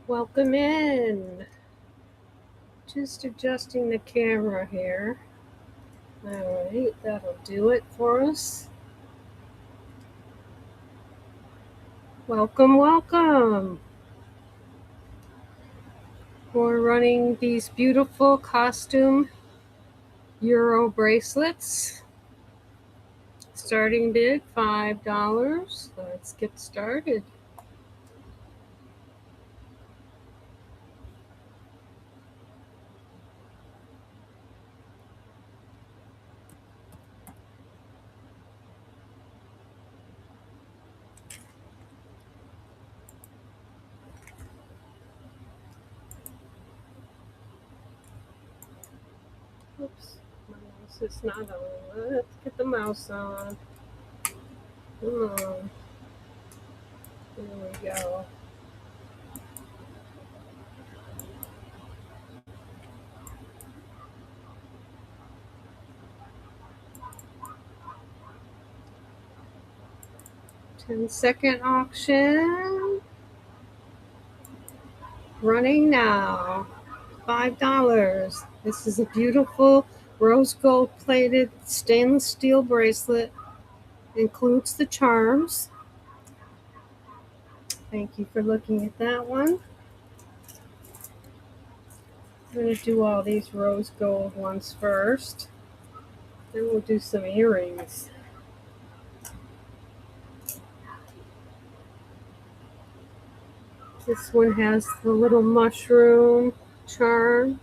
Welcome in. Just adjusting the camera here. All right, that'll do it for us. Welcome, welcome. We're running these beautiful costume Euro bracelets. Starting bid $5. Let's get started. Oops, my mouse is not on. Let's get the mouse on. Come on. There we go. $10 auction. Running now. $5. This is a beautiful rose gold plated stainless steel bracelet. Includes the charms. Thank you for looking at that one. I'm going to do all these rose gold ones first. Then we'll do some earrings. This one has the little mushroom charm.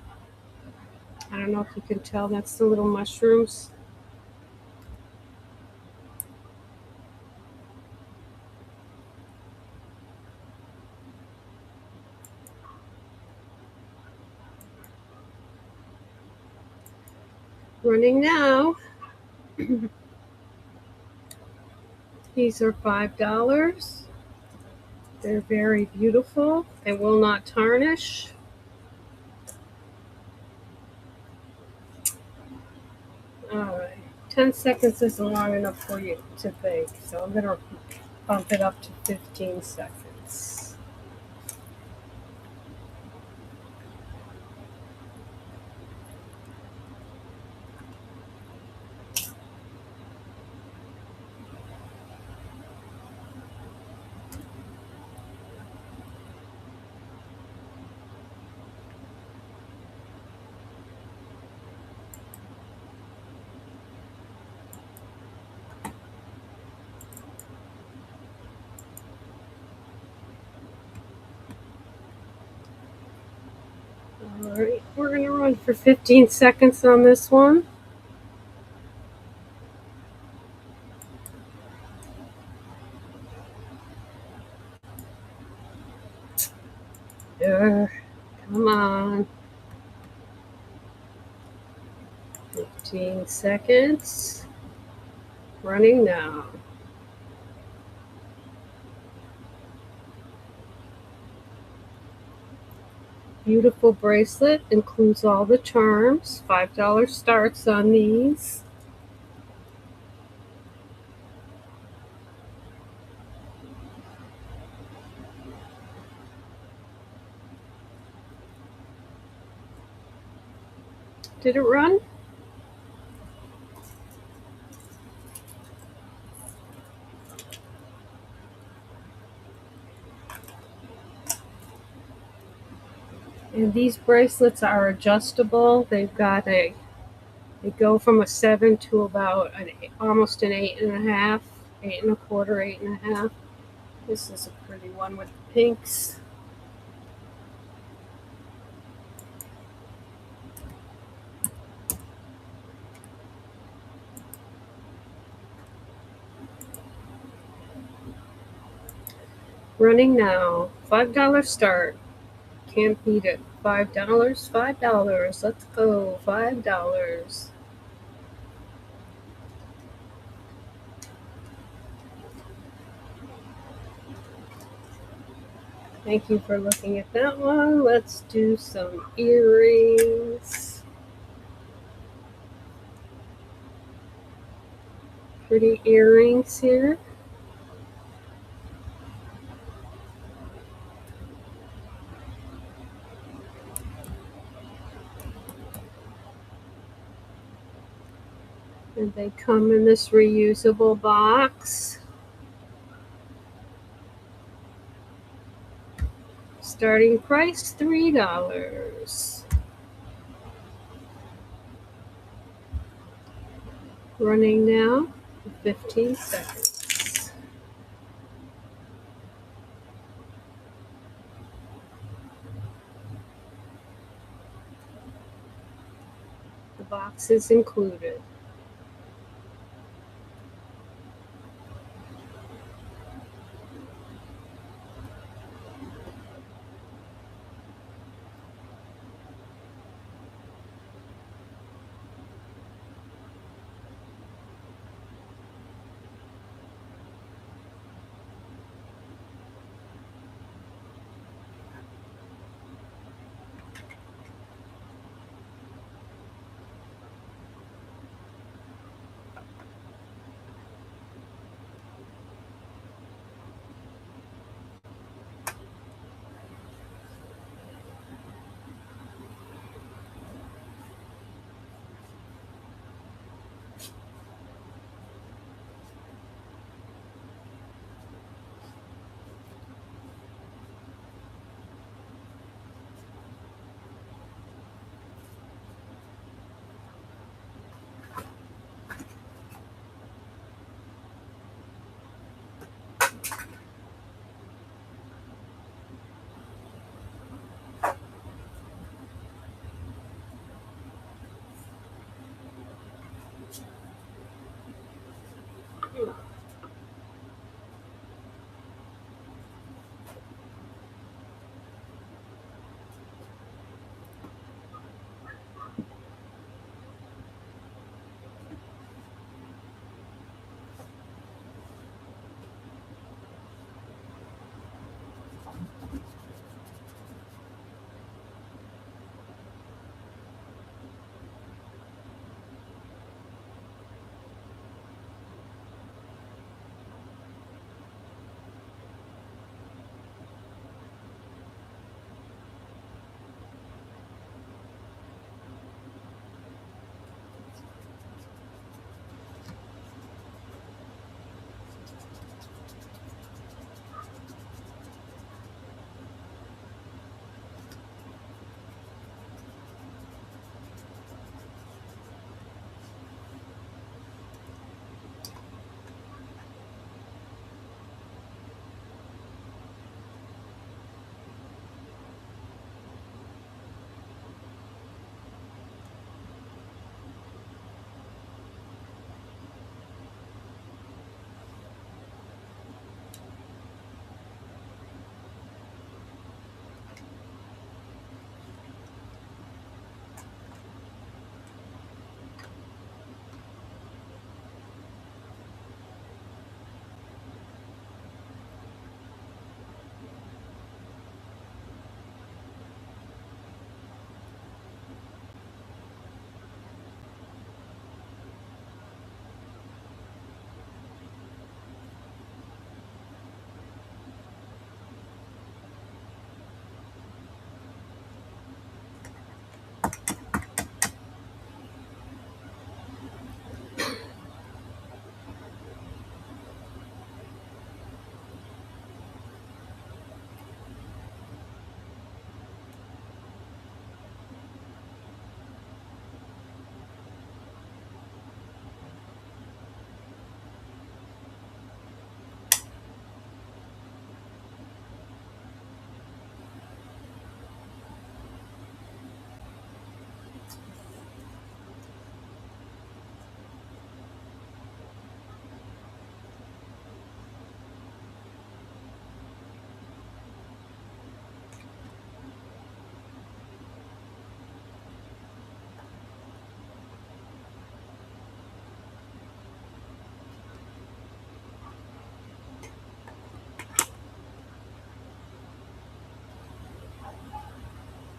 I don't know if you can tell, that's the little mushrooms. Running now. These are $5. They're very beautiful. They will not tarnish. Alright, 10 seconds isn't long enough for you to bake, so I'm going to bump it up to 15 seconds. Alright, we're going to run for 15 seconds on this one. Come on. 15 seconds. Running now. Beautiful bracelet, includes all the charms. $5 starts on these. Did it run? And these bracelets are adjustable. They go from a 7 to about almost an 8.5, 8.25, 8.5. This is a pretty one with the pinks. Running now. $5 start. Can't beat it. $5, $5. Let's go. $5. Thank you for looking at that one. Let's do some earrings. Pretty earrings here. And they come in this reusable box. Starting price $3. Running now 15 seconds. The box is included.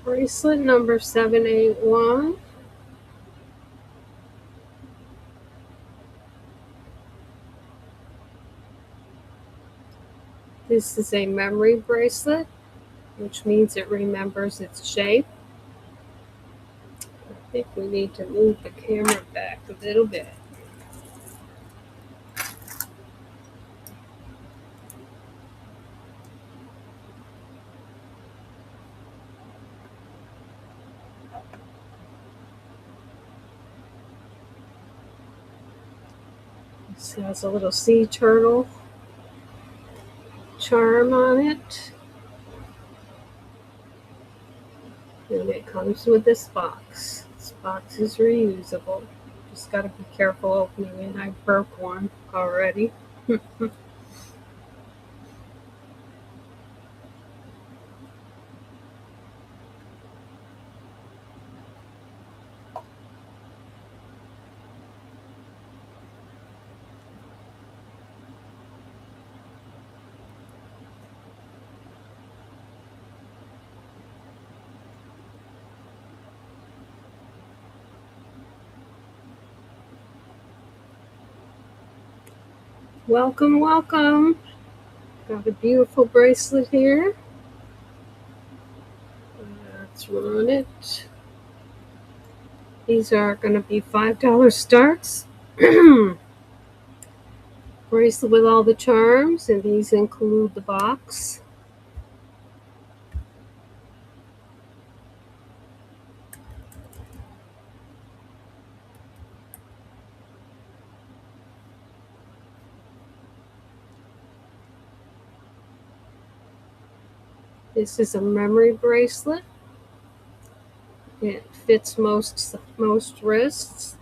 Bracelet number 781. This is a memory bracelet, which means it remembers its shape. I think we need to move the camera back a little bit. This has a little sea turtle charm on it. And it comes with this box. This box is reusable. Just got to be careful opening it. I broke one already. Welcome, welcome. Got a beautiful bracelet here. Let's run it. These are going to be $5 starts. Bracelet with all the charms, and these include the box. This is a memory bracelet. It fits most wrists.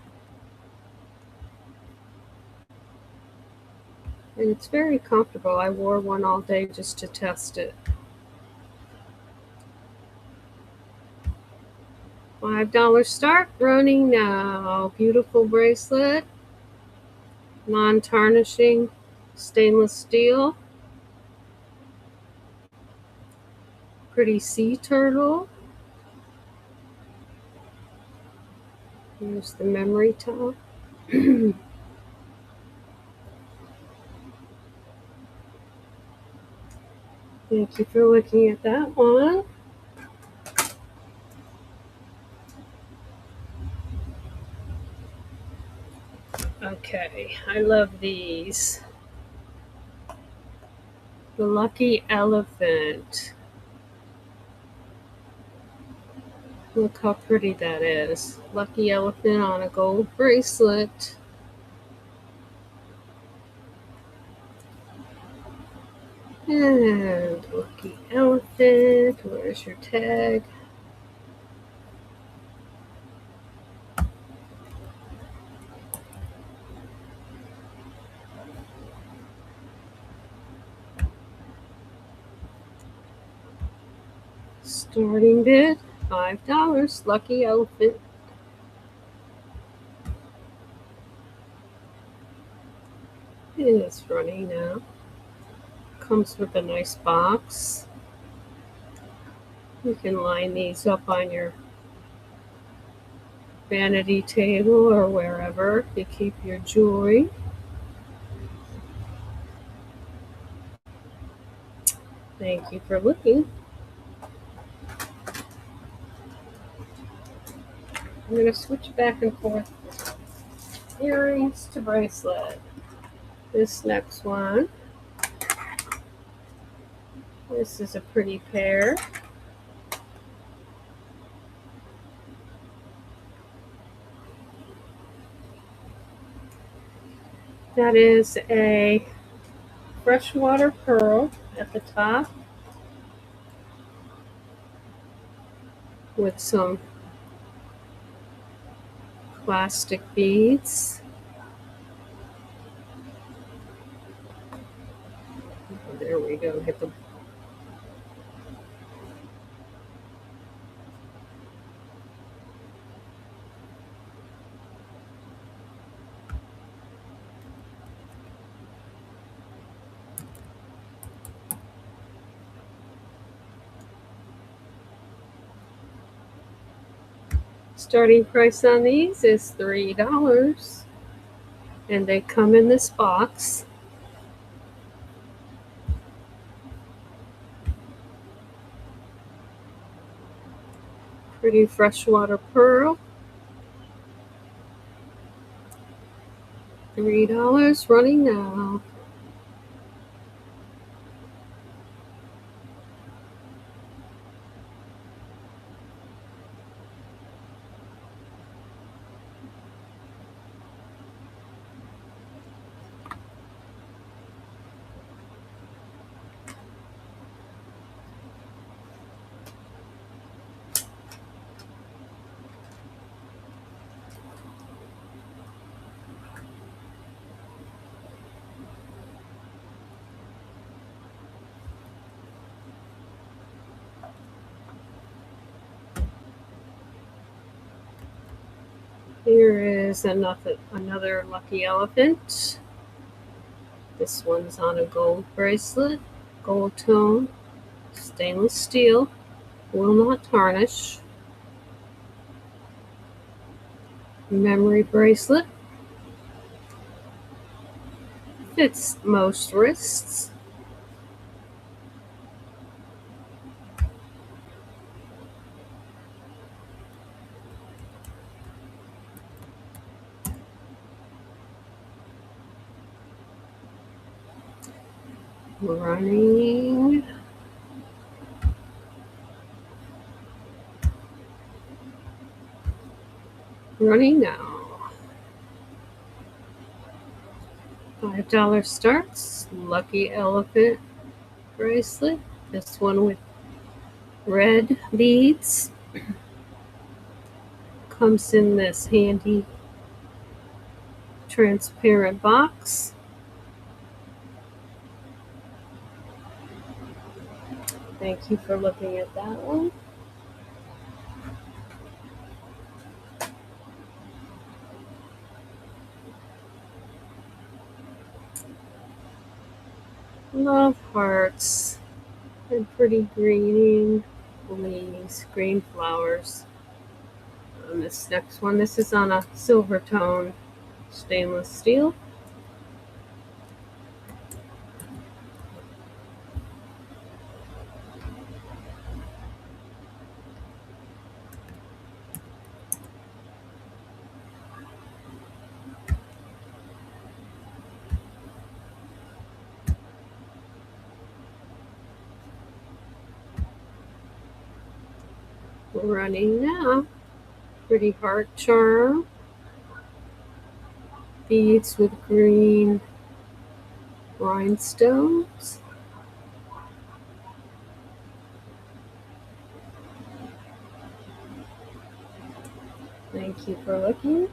And it's very comfortable. I wore one all day just to test it. $5 start running now. Beautiful bracelet. Non-tarnishing stainless steel. Pretty sea turtle. Here's the memory top. Thank you for looking at that one. Okay, I love these. The lucky elephant. Look how pretty that is. Lucky elephant on a gold bracelet. And lucky elephant. Where's your tag? Starting bid, $5. Lucky elephant. It is running now. Comes with a nice box. You can line these up on your vanity table or wherever you keep your jewelry. Thank you for looking. I'm going to switch back and forth earrings to bracelet. This next one. This is a pretty pair. That is a freshwater pearl at the top with some plastic beads. There we go. Get the starting price on these is $3. And they come in this box. Pretty freshwater pearl. $3 running now. Here is another lucky elephant. This one's on a gold bracelet, gold tone, stainless steel, will not tarnish. Memory bracelet, fits most wrists. Running. Running now. $5 starts. Lucky elephant bracelet. This one with red beads. Comes in this handy transparent box. Thank you for looking at that one. Love hearts and pretty green leaves, green flowers. On this next one, this is on a silver tone stainless steel. Running now. Pretty heart charm. Beads with green rhinestones. Thank you for looking.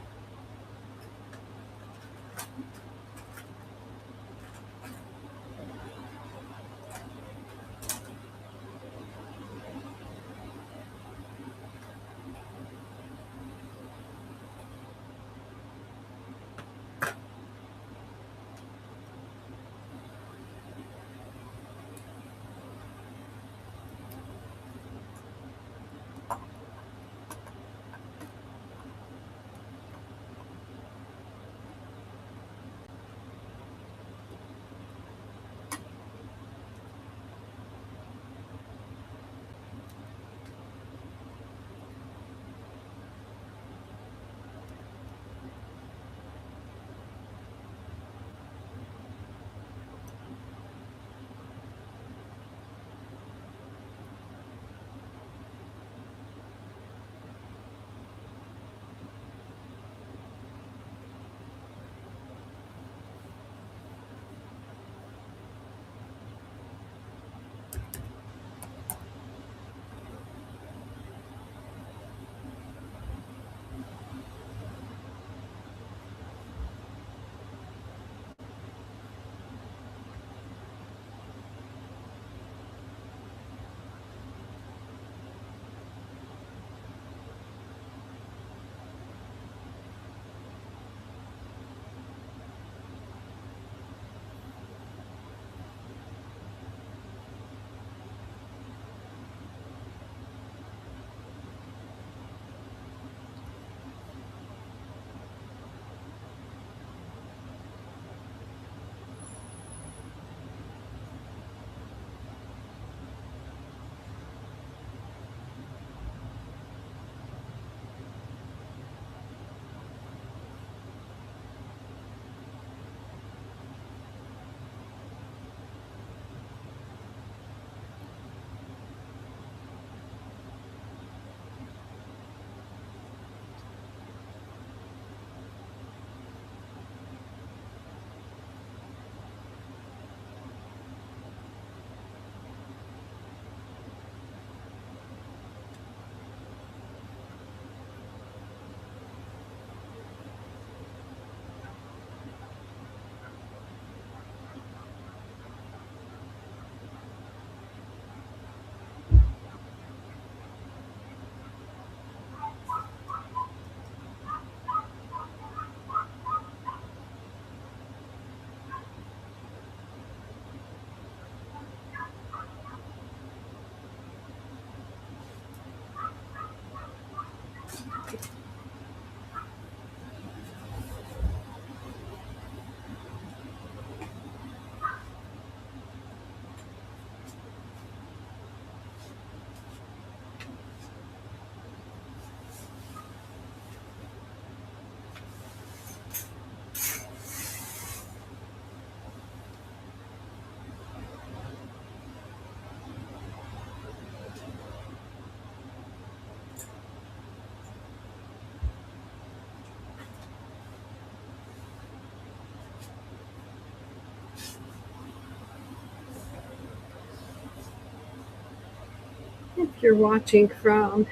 If you're watching from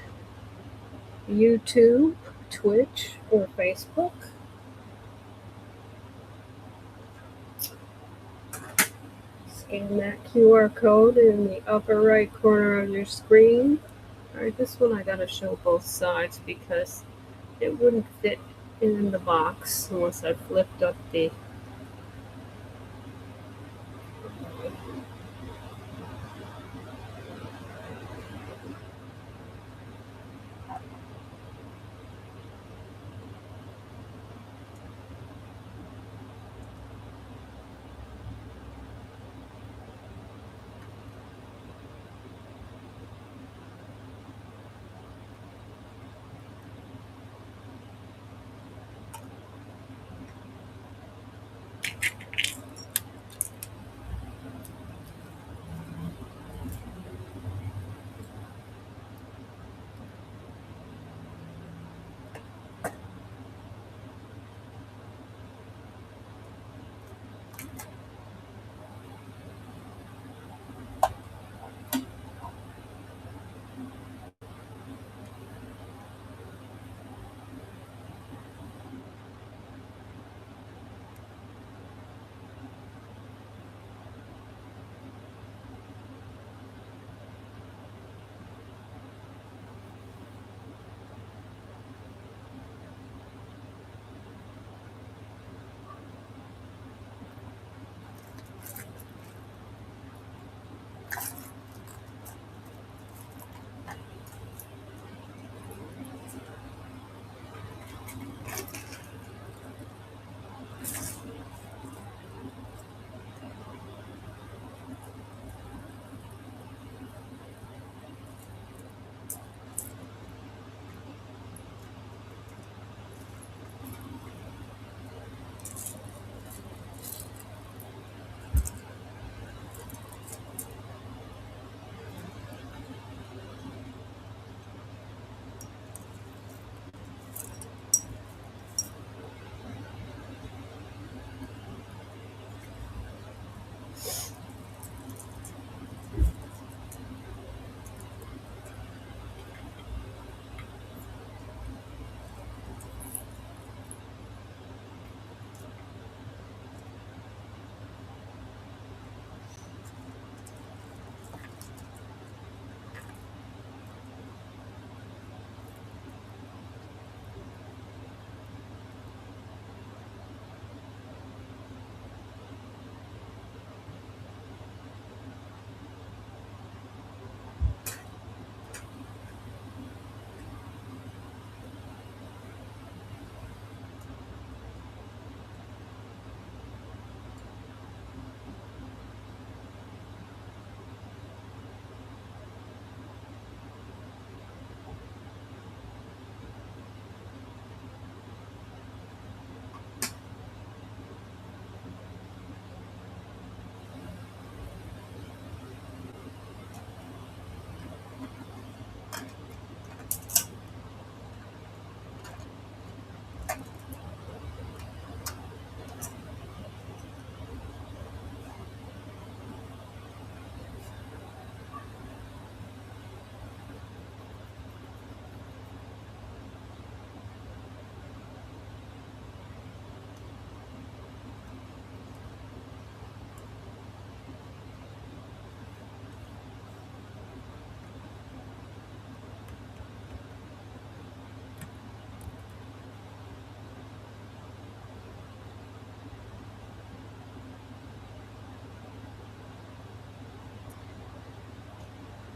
YouTube, Twitch, or Facebook, scan that QR code in the upper right corner of your screen. Alright, this one I gotta show both sides because it wouldn't fit in the box unless I flipped up the.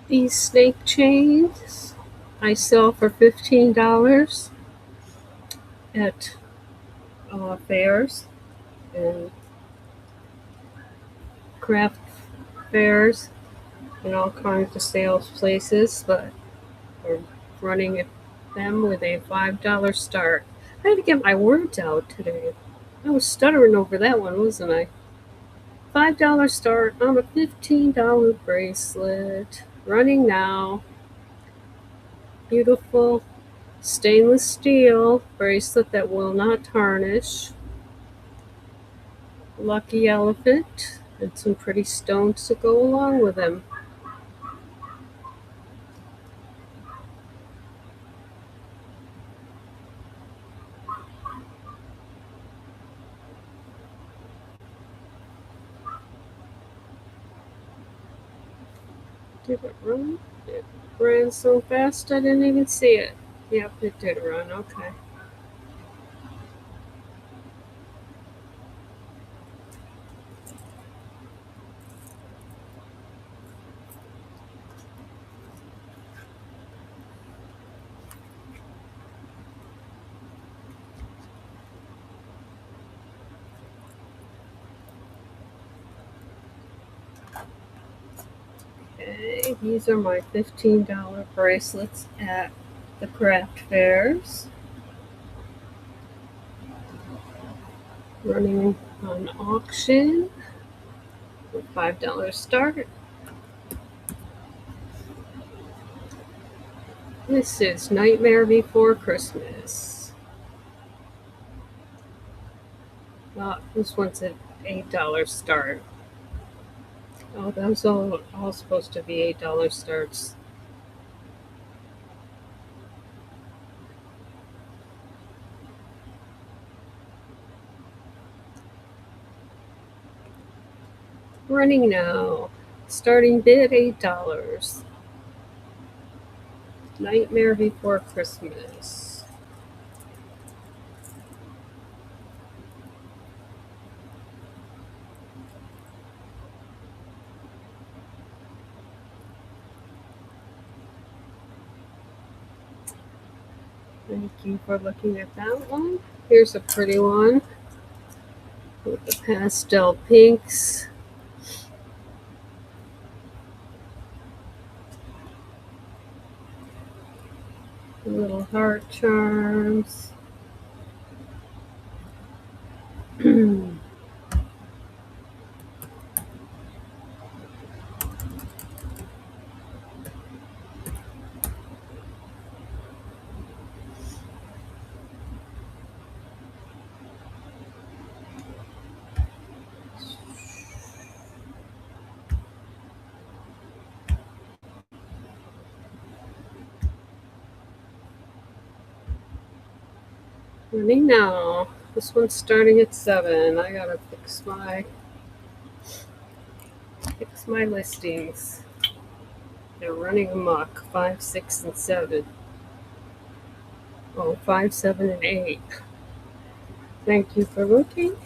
These snake chains I sell for $15. at fairs and craft fairs and all kinds of sales places, but we're running them with a $5 start. I had to get my words out today. I was stuttering over that one, wasn't I? $5 start on a $15 bracelet. Running now. Beautiful stainless steel bracelet that will not tarnish. Lucky elephant and some pretty stones to go along with them. Did it run? It ran so fast I didn't even see it. Yep, it did run. Okay. Okay, these are my $15 bracelets at the craft fairs. Running on auction with $5 start. This is Nightmare Before Christmas. This one's at $8 start. Oh, those all supposed to be $8 starts. Running now. Starting bid $8. Nightmare Before Christmas. Thank you for looking at that one. Here's a pretty one with the pastel pinks. Little heart charms. Running now. This one's starting at 7. I gotta fix my listings. They're running amok. 5, 6, and 7. Oh, 5, 7, and 8. Thank you for looking.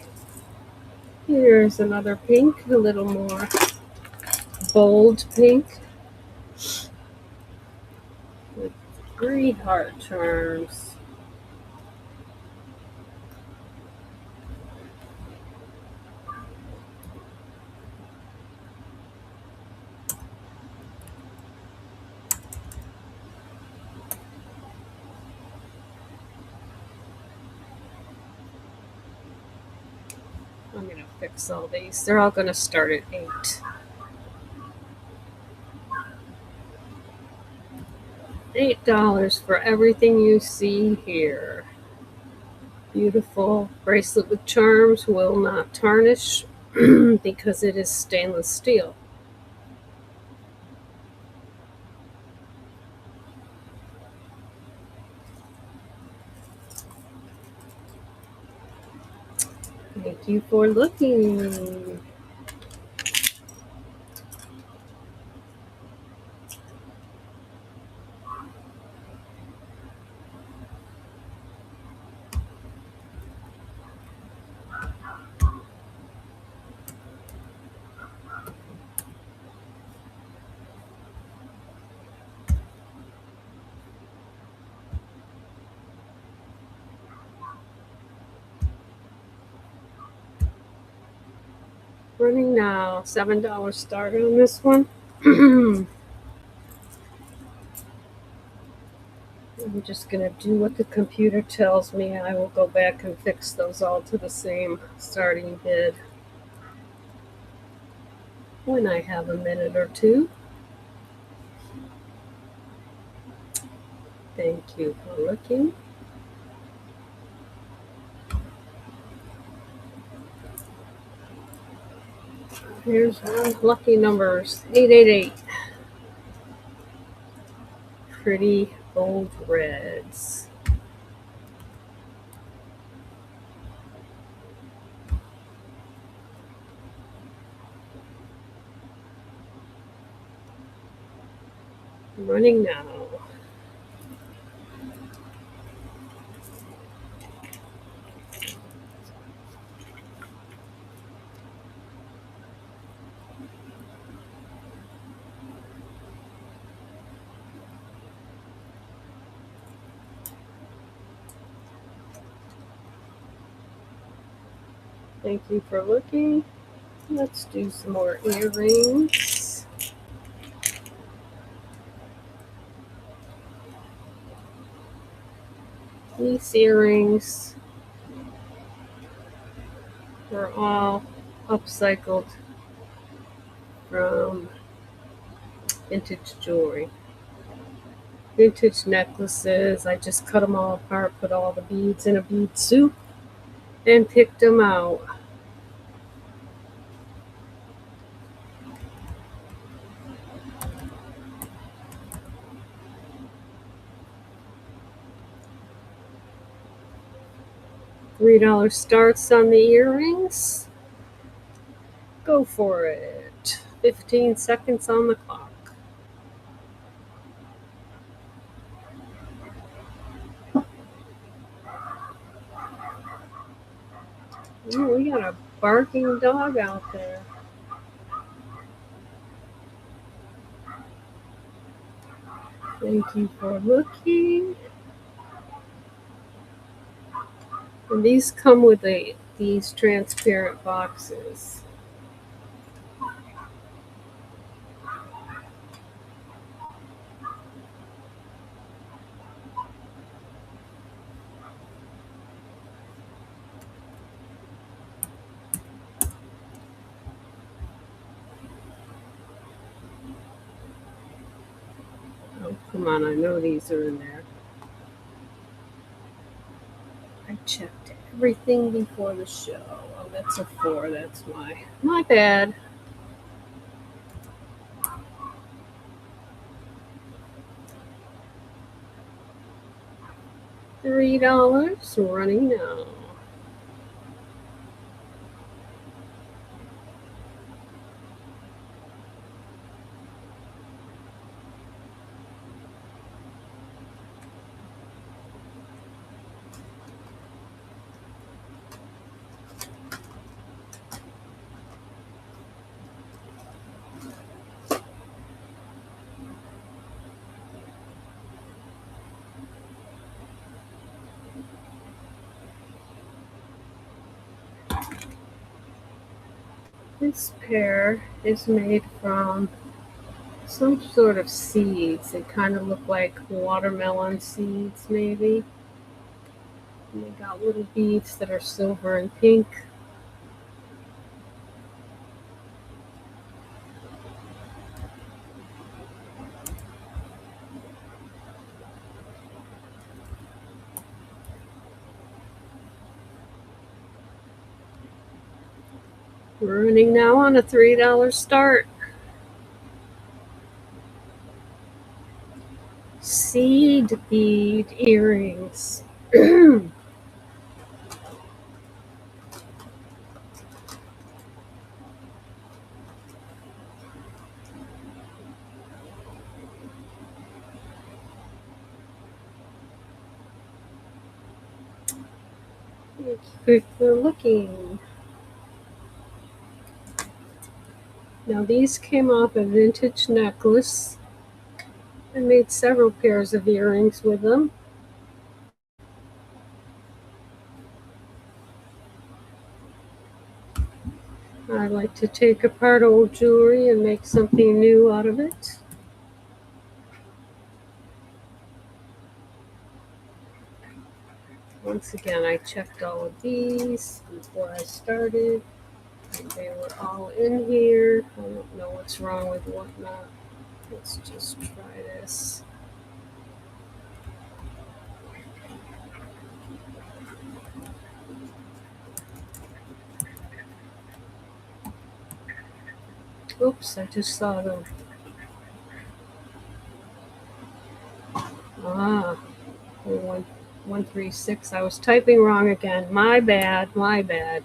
Here's another pink, a little more bold pink with 3 heart charms. I'm gonna fix all these. They're all gonna start at 8. $8 for everything you see here. Beautiful bracelet with charms, will not tarnish because it is stainless steel. Thank you for looking. Running now. $7 start on this one. I'm just going to do what the computer tells me. I will go back and fix those all to the same starting bid when I have a minute or two. Thank you for looking. Here's one. Lucky numbers. 888. Pretty bold reds. Running now. Thank you for looking. Let's do some more earrings. These earrings were all upcycled from vintage jewelry. Vintage necklaces. I just cut them all apart, put all the beads in a bead soup, and picked them out. $3 starts on the earrings. Go for it. 15 seconds on the clock. Oh, we got a barking dog out there. Thank you for looking. And these come with these transparent boxes. Oh, come on, I know these are in there. I checked everything before the show. Oh, that's a 4, that's why. My bad. $3 running now. This pair is made from some sort of seeds. They kind of look like watermelon seeds, maybe. And they got little beads that are silver and pink. We're running now on a $3 start. Seed bead earrings. Thank you for looking. Now these came off a vintage necklace. I made several pairs of earrings with them. I like to take apart old jewelry and make something new out of it. Once again, I checked all of these before I started. And they were all in here. I don't know what's wrong with whatnot. Let's just try this. Oops, I just saw them. Ah, 136. I was typing wrong again. My bad, my bad.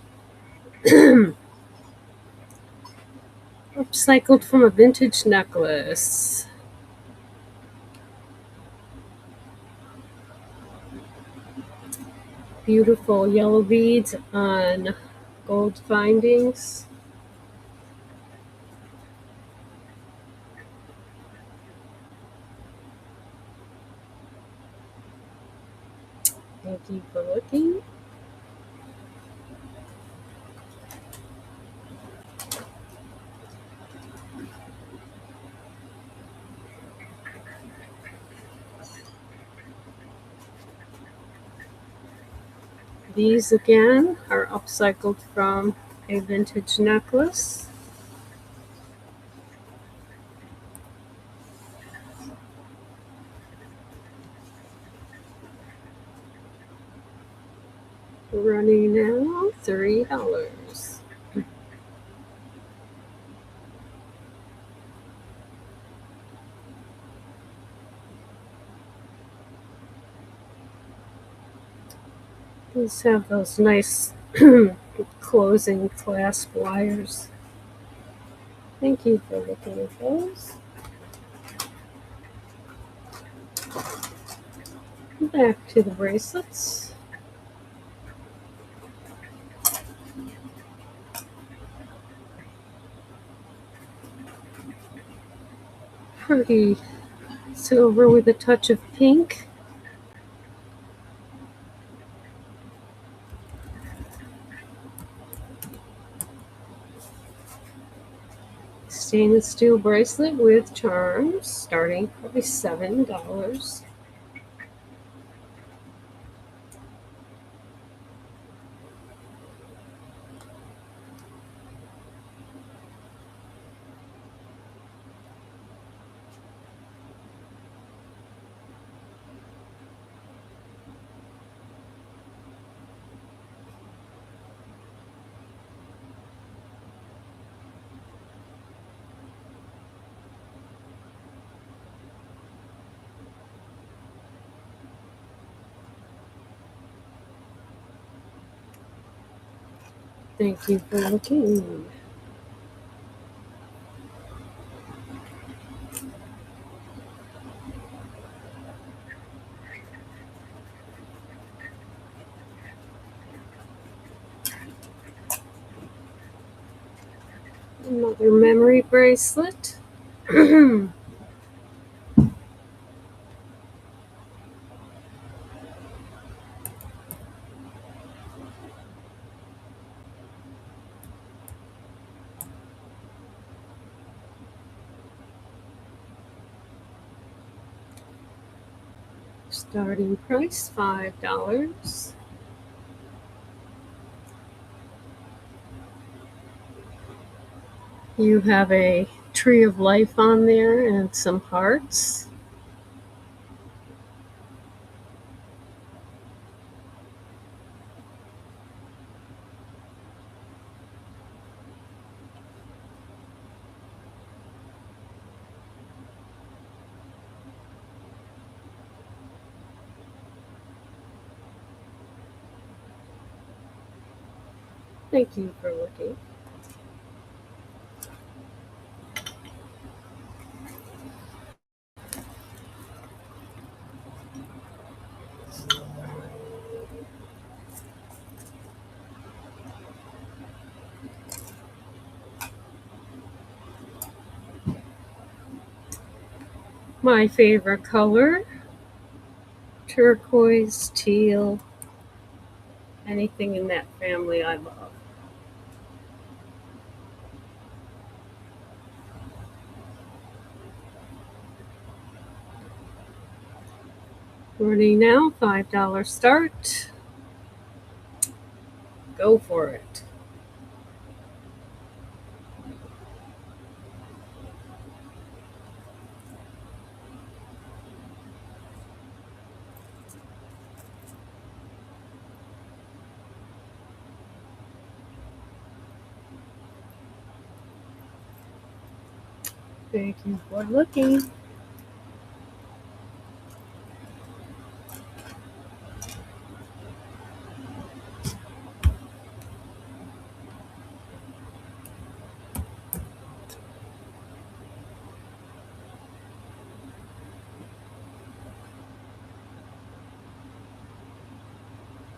Upcycled from a vintage necklace. Beautiful yellow beads on gold findings. Thank you for looking. These again are upcycled from a vintage necklace. Running now $3. These have those nice closing clasp wires. Thank you for looking at those. Back to the bracelets. Pretty silver with a touch of pink. Stainless steel bracelet with charms, starting probably $7. Thank you for looking. Another memory bracelet. Starting price $5. You have a tree of life on there and some hearts. Thank you for looking. My favorite color, turquoise, teal, anything in that family I love. Running now, $5 start. Go for it. Thank you for looking.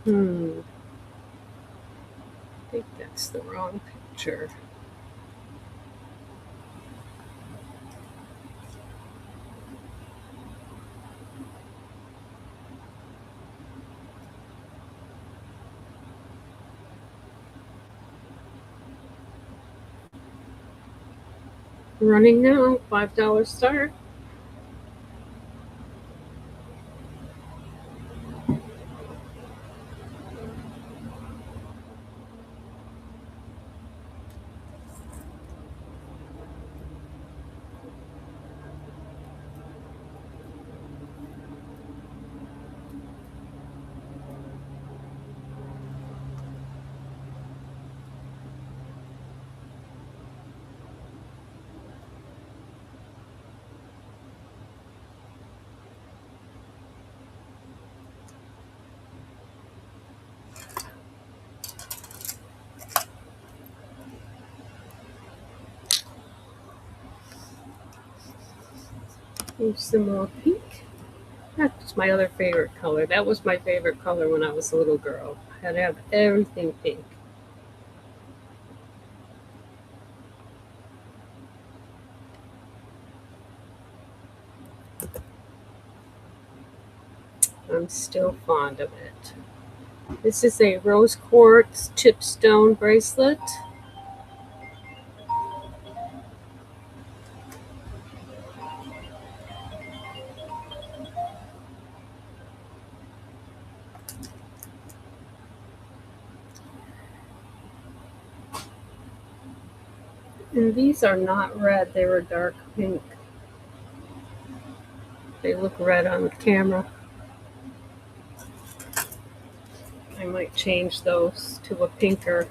I think that's the wrong picture. Running now, $5 start. Here's some more pink. That's my other favorite color. That was my favorite color when I was a little girl. I had to have everything pink. I'm still fond of it. This is a rose quartz chipstone bracelet. And these are not red, they were dark pink. They look red on the camera. I might change those to a pinker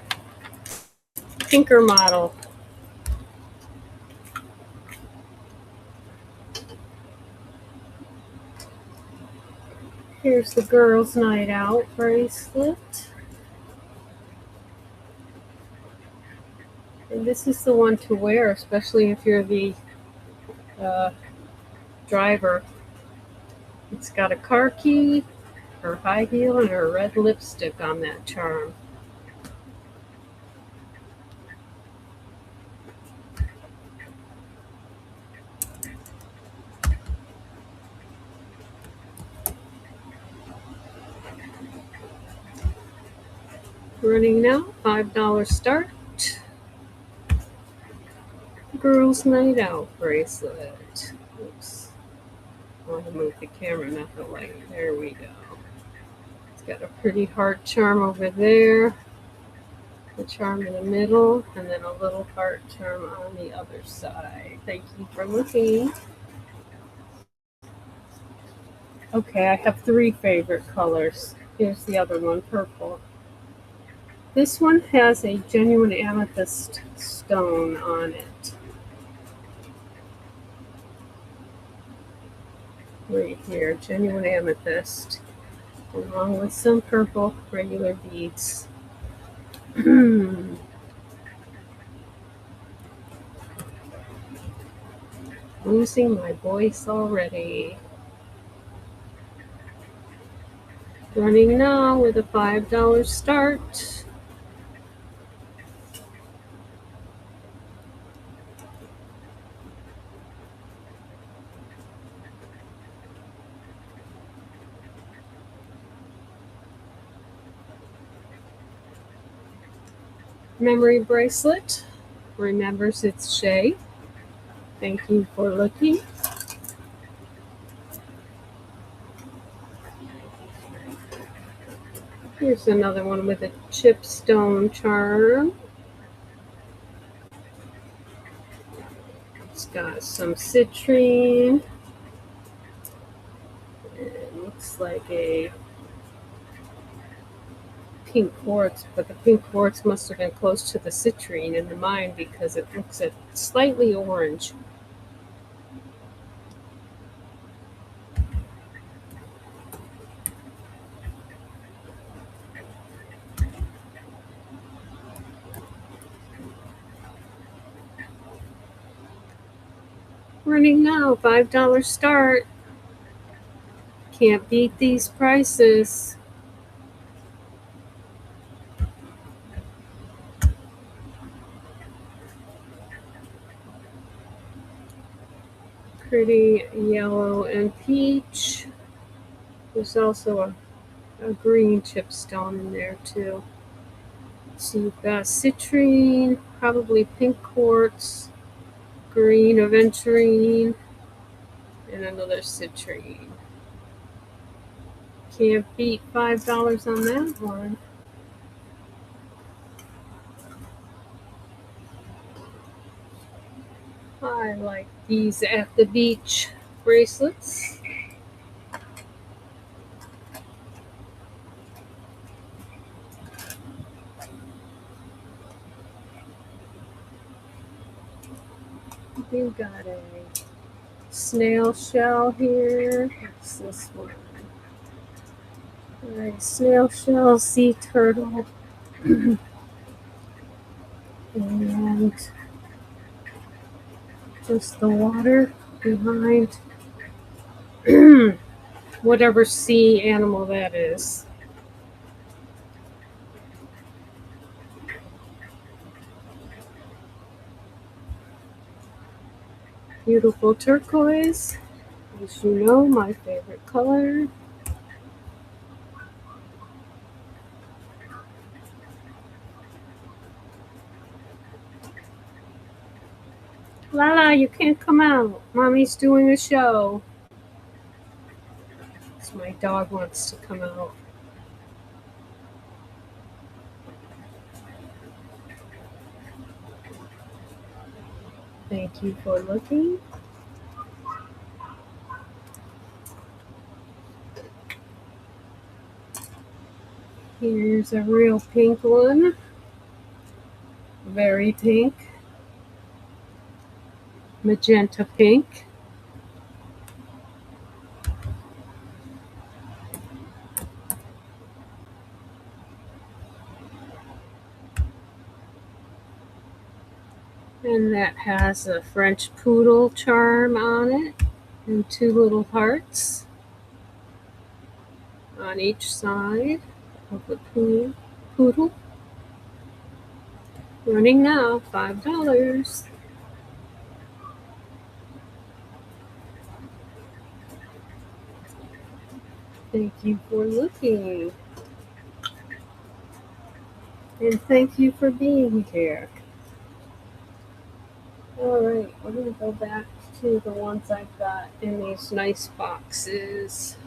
model. Here's the girls' night out bracelet. And this is the one to wear, especially if you're the driver. It's got a car key, her high heel, and her red lipstick on that charm. Running now, $5 start. Girls' night out bracelet. Oops. I want to move the camera, not the light. There we go. It's got a pretty heart charm over there, a charm in the middle, and then a little heart charm on the other side. Thank you for looking. Okay, I have 3 favorite colors. Here's the other one, purple. This one has a genuine amethyst stone on it. Right here, genuine amethyst, along with some purple regular beads. Losing my voice already. Running now with a $5 start. Memory bracelet remembers its Shay. Thank you for looking. Here's another one with a chipstone charm. It's got some citrine. It looks like a pink quartz, but the pink quartz must have been close to the citrine in the mine because it looks at slightly orange. Running now, $5 start. Can't beat these prices. Pretty yellow and peach. There's also a green chipstone in there too. So you've got citrine, probably pink quartz, green aventurine, and another citrine. Can't beat $5 on that one. I like these at the beach bracelets. We've got a snail shell here. What's this one? Alright, snail shell, sea turtle, and just the water behind whatever sea animal that is. Beautiful turquoise, as you know, my favorite color. Lala, you can't come out. Mommy's doing a show. So my dog wants to come out. Thank you for looking. Here's a real pink one. Very pink. Magenta pink. And that has a French poodle charm on it and two little hearts on each side of the poodle. Running now, $5. Thank you for looking. And thank you for being here. Alright, we're going to go back to the ones I've got in these nice boxes.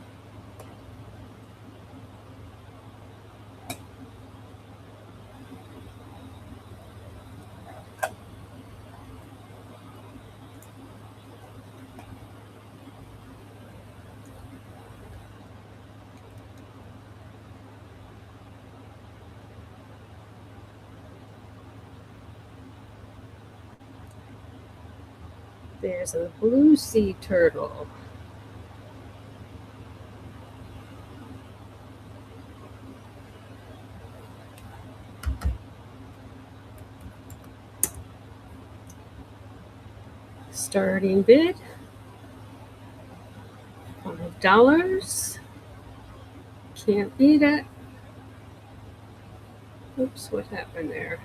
There's a blue sea turtle. Starting bid, $5. Can't beat it. Oops, what happened there?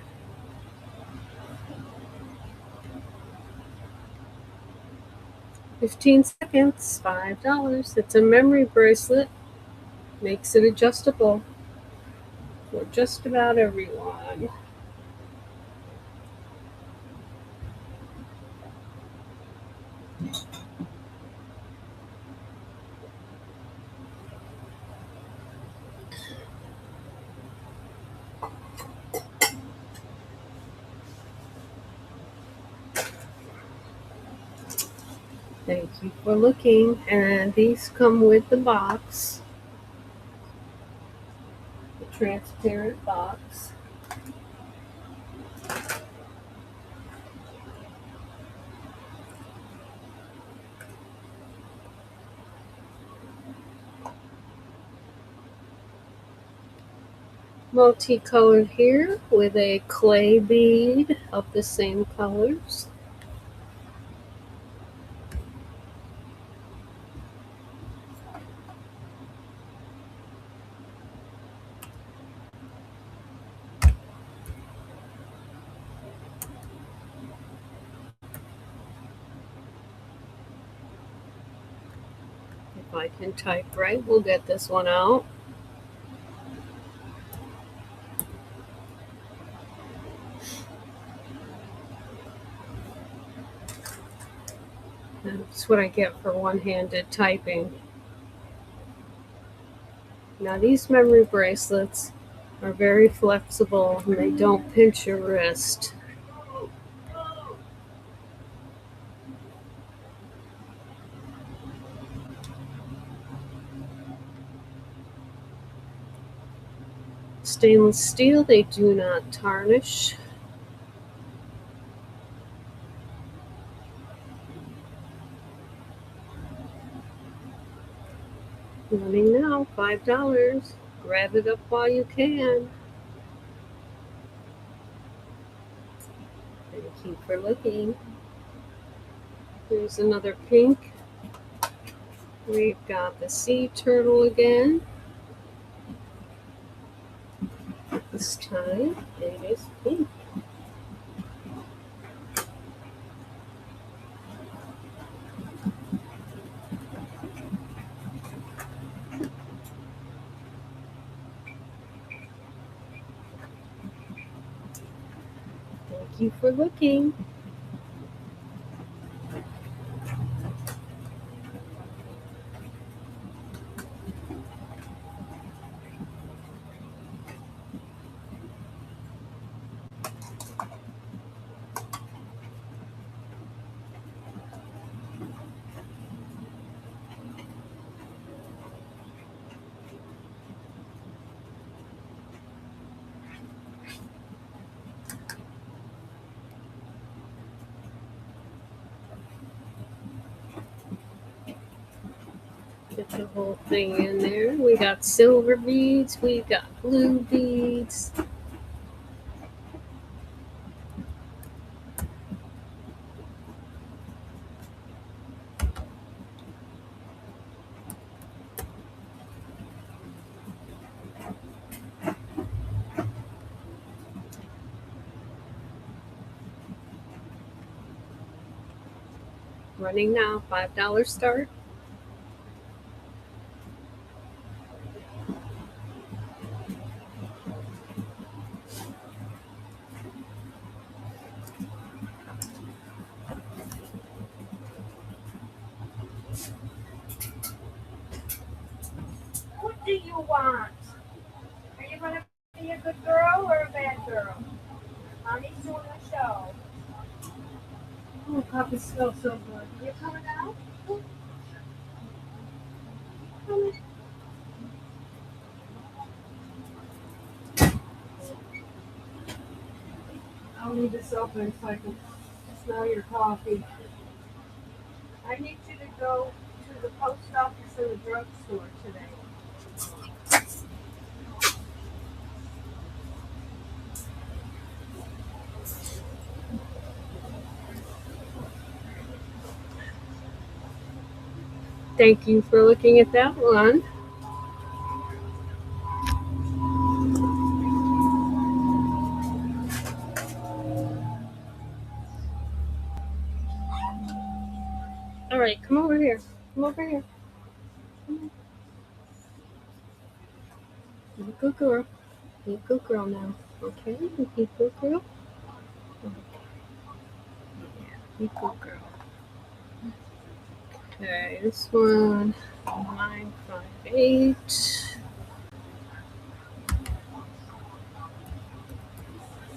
$15 seconds, $5. It's a memory bracelet. Makes it adjustable for just about everyone. Thank you for looking. And these come with the box, the transparent box. Multicolored here with a clay bead of the same colors. If I can type right, we'll get this one out. That's what I get for one-handed typing. Now these memory bracelets are very flexible and they don't pinch your wrist. Stainless steel, they do not tarnish. Running now, $5. Grab it up while you can. Thank you for looking. Here's another pink. We've got the sea turtle again. This time it is pink. Thank you for looking. Get the whole thing in there. We got silver beads, we got blue beads. Running now, $5 start. What do you want? Are you going to be a good girl or a bad girl? Mommy's doing a show. Oh, coffee smells so good. You coming out? I'll leave this open so I can smell your coffee. I need you to go to the post office or the drugstore today. Thank you for looking at that one. All right, come over here. Come over here. Be a good girl. Be a good girl now. Okay? Be a good girl. Be a good girl. Okay, this one, 958.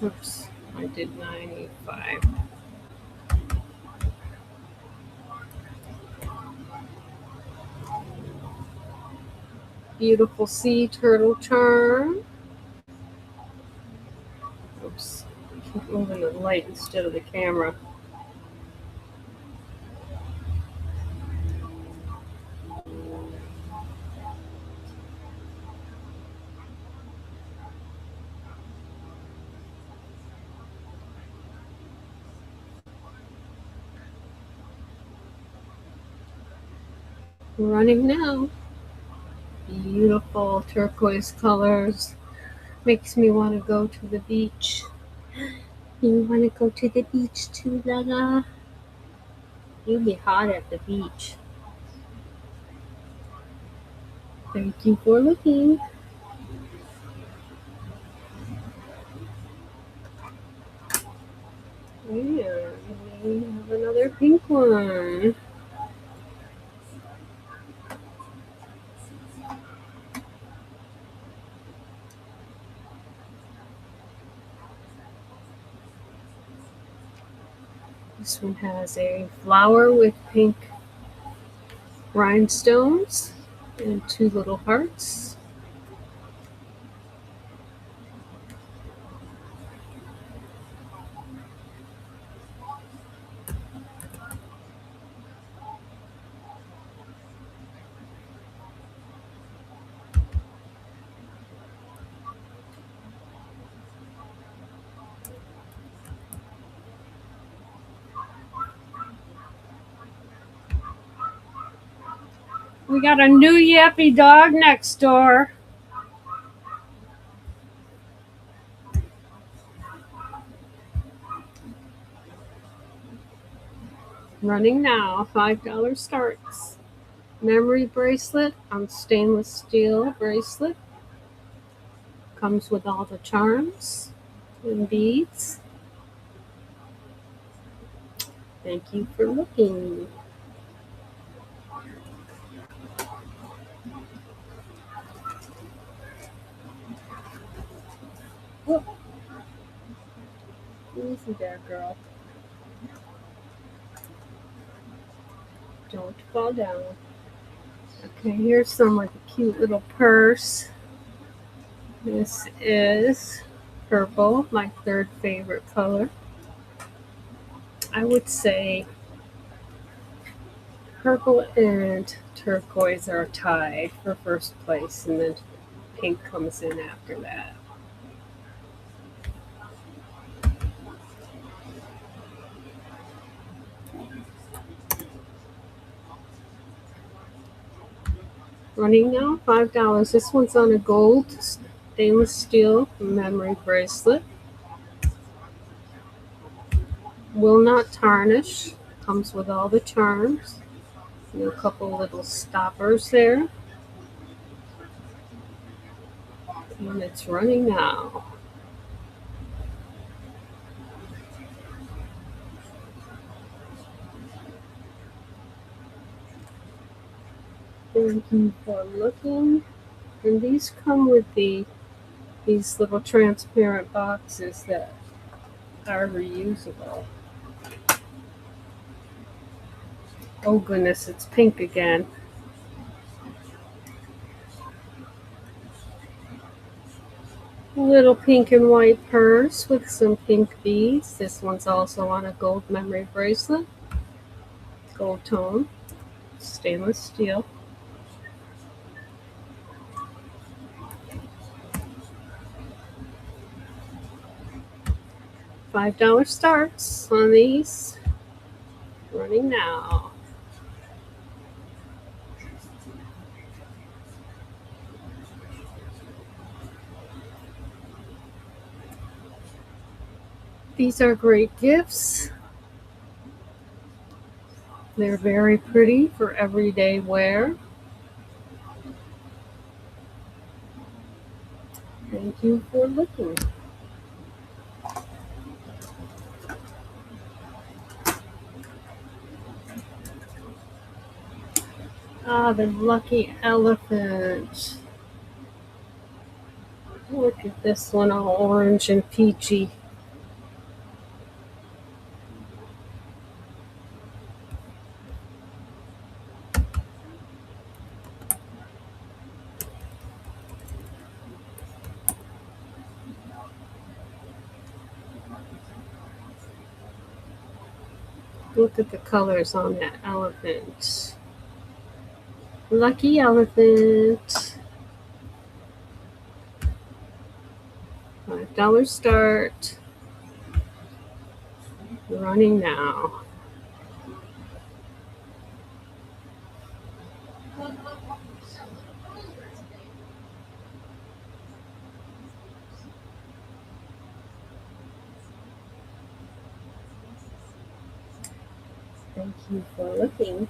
Oops, I did 985. Beautiful sea turtle charm. Oops, I keep moving the light instead of the camera. Running now. Beautiful turquoise colors. Makes me want to go to the beach. You want to go to the beach too, Lala? You'll be hot at the beach. Thank you for looking. And we have another pink one. This one has a flower with pink rhinestones and two little hearts. We got a new yappy dog next door. Running now, $5 starts. Memory bracelet on stainless steel bracelet. Comes with all the charms and beads. Thank you for looking. Oh, easy there, girl. Don't fall down. Okay, here's some with a cute little purse. This is purple, my third favorite color. I would say purple and turquoise are tied for first place, and then pink comes in after that. Running now, $5. This one's on a gold stainless steel memory bracelet. Will not tarnish. Comes with all the charms. And a couple little stoppers there. And it's running now. Thank you for looking. And these come with these little transparent boxes that are reusable. Oh goodness, it's pink again. Little pink and white purse with some pink beads. This one's also on a gold memory bracelet. Gold tone, stainless steel. $5 starts on these. Running now. These are great gifts. They're very pretty for everyday wear. Thank you for looking. Ah, the lucky elephant. Look at this one, all orange and peachy. Look at the colors on that elephant. Lucky elephant. $5 start. Running now. Thank you for looking.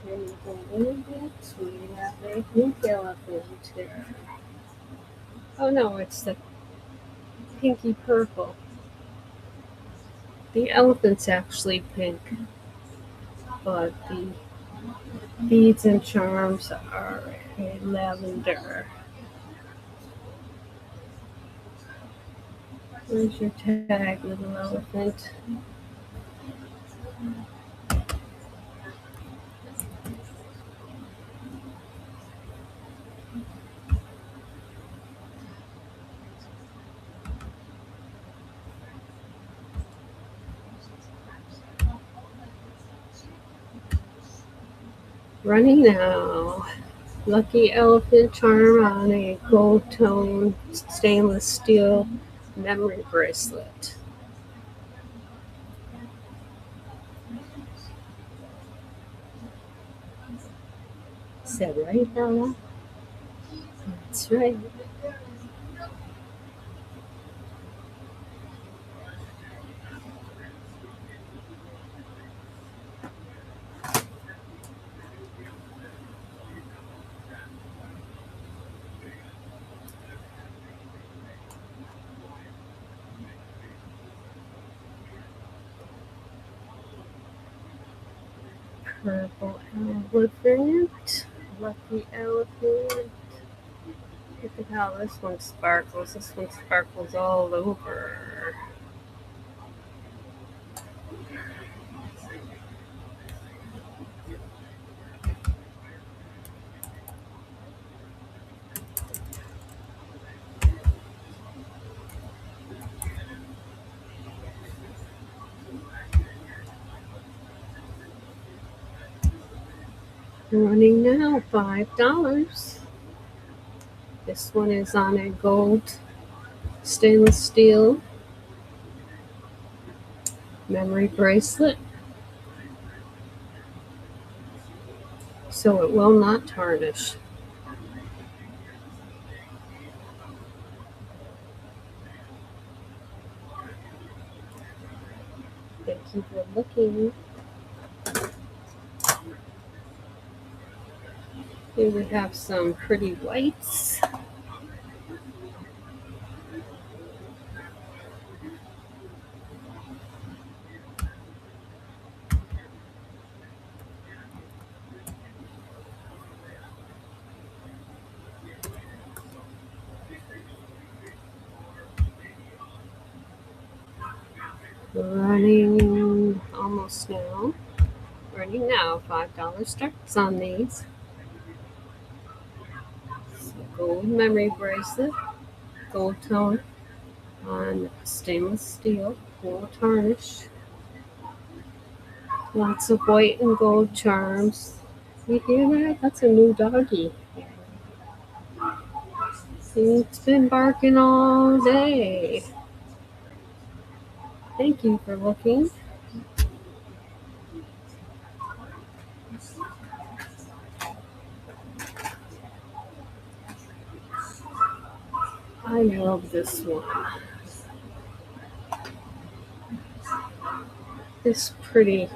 And a little bit, we have a pink elephant there. Oh no, it's the pinky purple. The elephant's actually pink, but the beads and charms are a lavender. Where's your tag, little elephant? Running now. Lucky elephant charm on a gold tone stainless steel memory bracelet. Is that right, Bella? That's right. Purple elephant. Lucky elephant. Look at how this one sparkles. This one sparkles all over. Running now, $5. This one is on a gold stainless steel memory bracelet, so it will not tarnish. Thank you for looking. Here we have some pretty whites. Running almost now. Running now, $5 starts on these. Gold memory bracelet, gold tone on stainless steel, full tarnish. Lots of white and gold charms. You hear that? That's a new doggy. It's been barking all day. Thank you for looking. I love this one. This pretty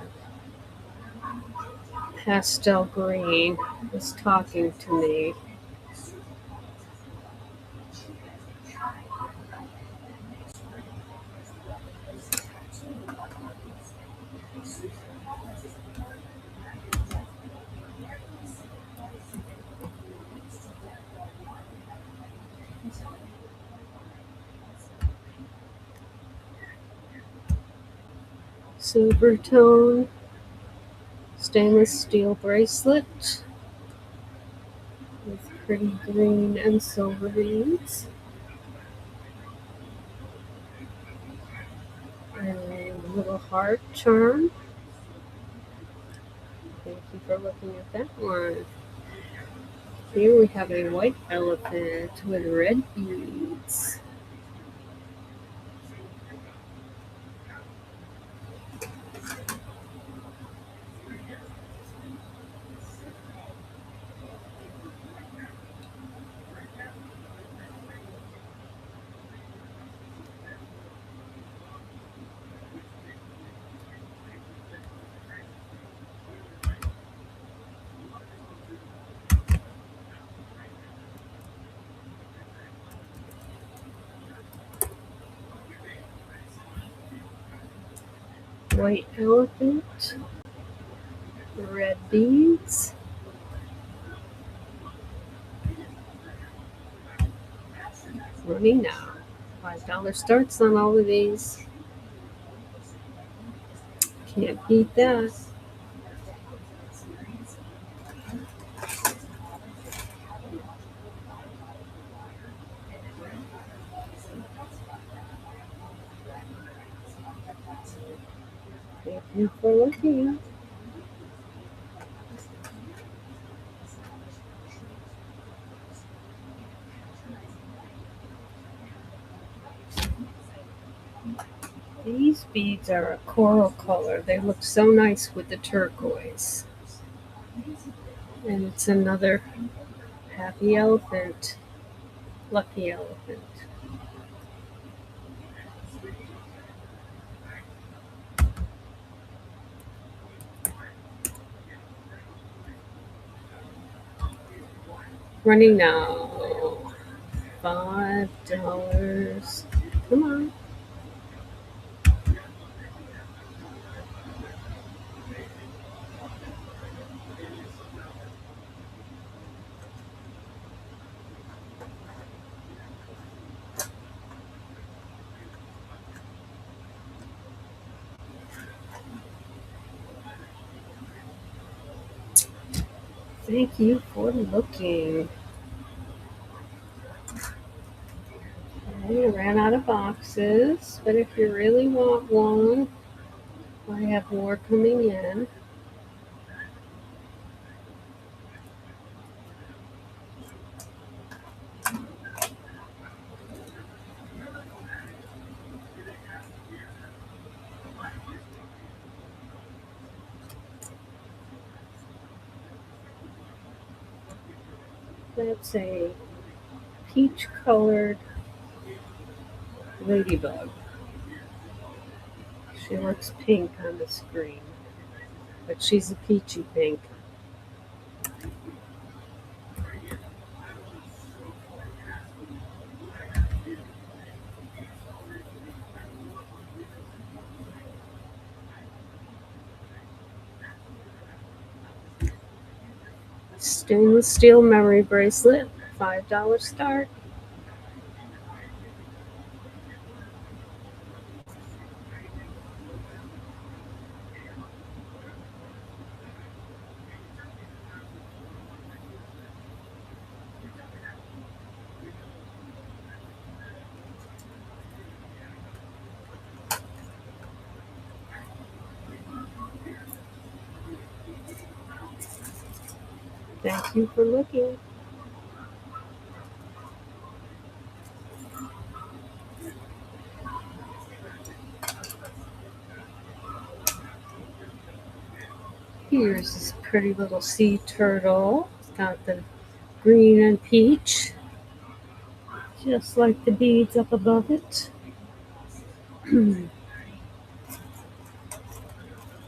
pastel green is talking to me. Silver tone stainless steel bracelet with pretty green and silver beads. And a little heart charm. Thank you for looking at that one. Here we have a white elephant with red beads. White elephant, red beads. Running now. $5 starts on all of these. Can't beat that. Thank you for looking. These beads are a coral color. They look so nice with the turquoise. And it's another happy elephant, lucky elephant. Running now. $5. Come on. Thank you for looking. I ran out of boxes, but if you really want one, I have more coming in. That's a peach colored ladybug. She looks pink on the screen, but she's a peachy pink. Stainless steel memory bracelet, $5 start. Thank you for looking. Here's this pretty little sea turtle. It's got the green and peach, just like the beads up above it.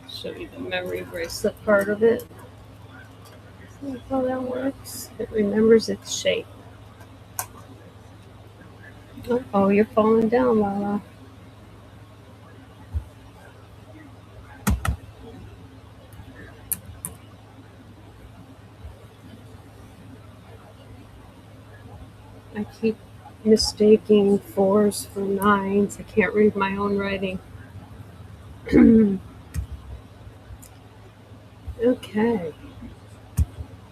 Show you the memory bracelet part of it. See how that works? It remembers its shape. Oh, you're falling down, Lala. I keep mistaking 4s for 9s. I can't read my own writing. Okay.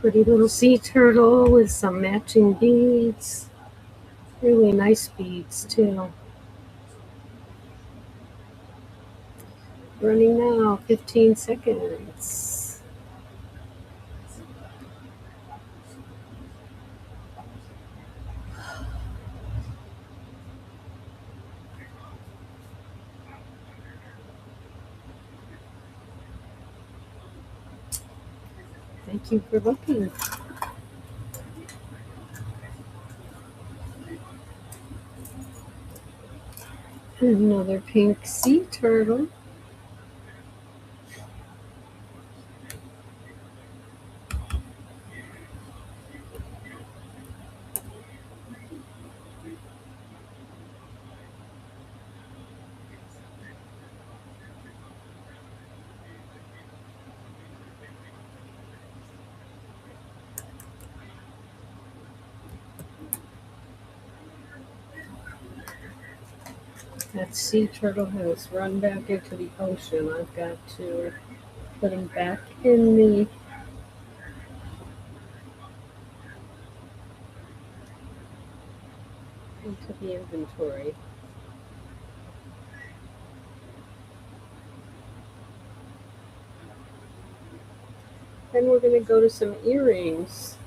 Pretty little sea turtle with some matching beads. Really nice beads too. Running now, 15 seconds. Thank you for looking. Another pink sea turtle. That sea turtle has run back into the ocean. I've got to put him back into the inventory. Then we're going to go to some earrings.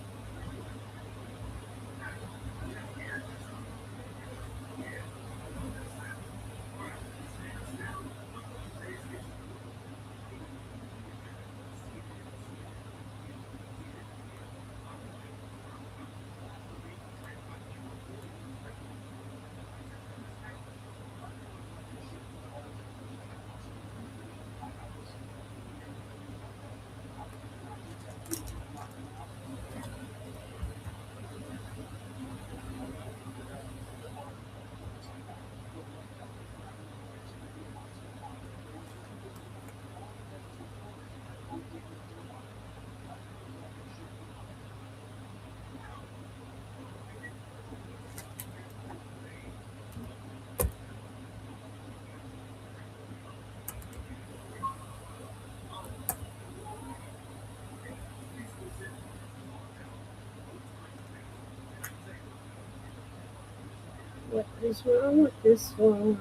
What is wrong with this one?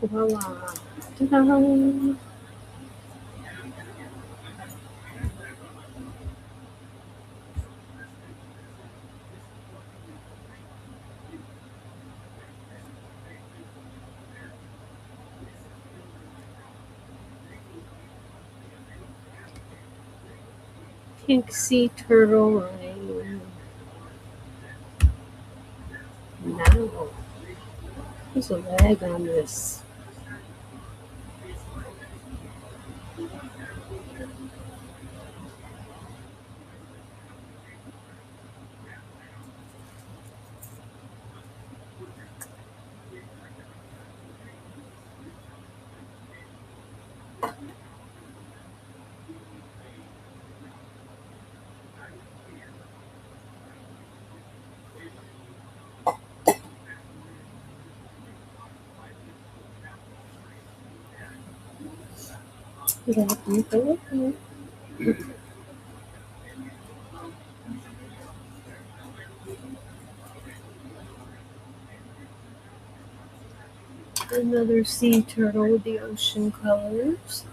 Voila. Ta-da! Pink sea turtle line. Now, there's a lag on this. Another sea turtle with the ocean colors.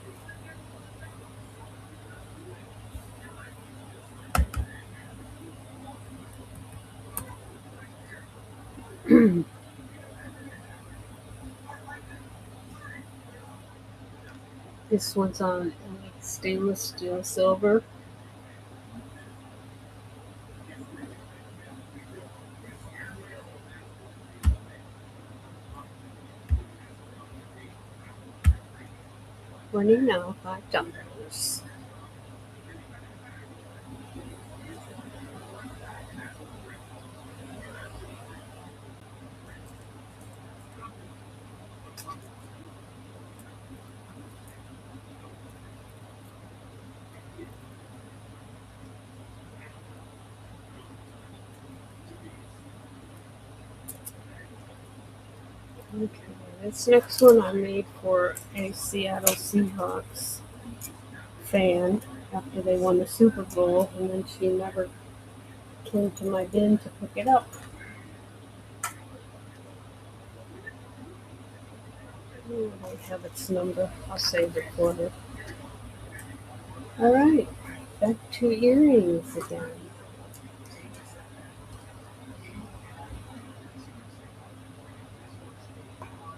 This one's on like stainless steel silver. Running now, $5. Okay, this next one I made for a Seattle Seahawks fan after they won the Super Bowl, and then she never came to my bin to pick it up. Oh, I have its number. I'll save it for her. All right, back to earrings again.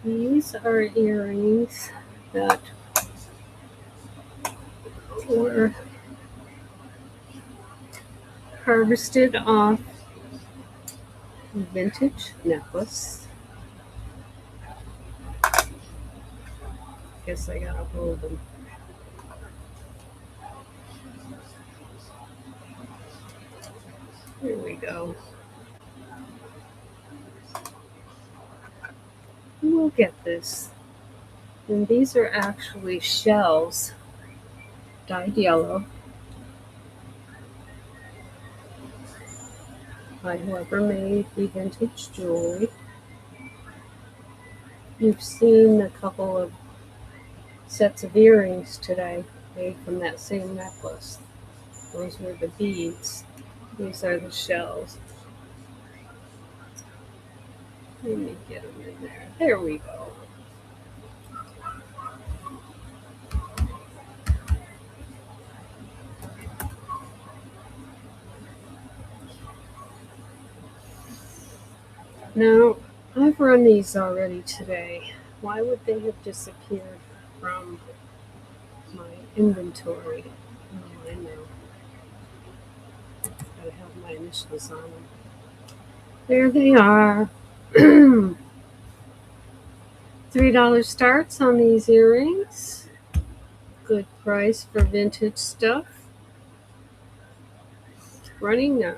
These are earrings that were harvested off a vintage necklace. Guess I gotta hold them. Here we go. We'll get this. And these are actually shells dyed yellow by whoever made the vintage jewelry. You've seen a couple of sets of earrings today made from that same necklace. Those were the beads. These are the shells. Let me get them in there. There we go. Now, I've run these already today. Why would they have disappeared from my inventory? Oh, I know. Gotta have my initials on them. There they are. $3 starts on these earrings. Good price for vintage stuff. Running now.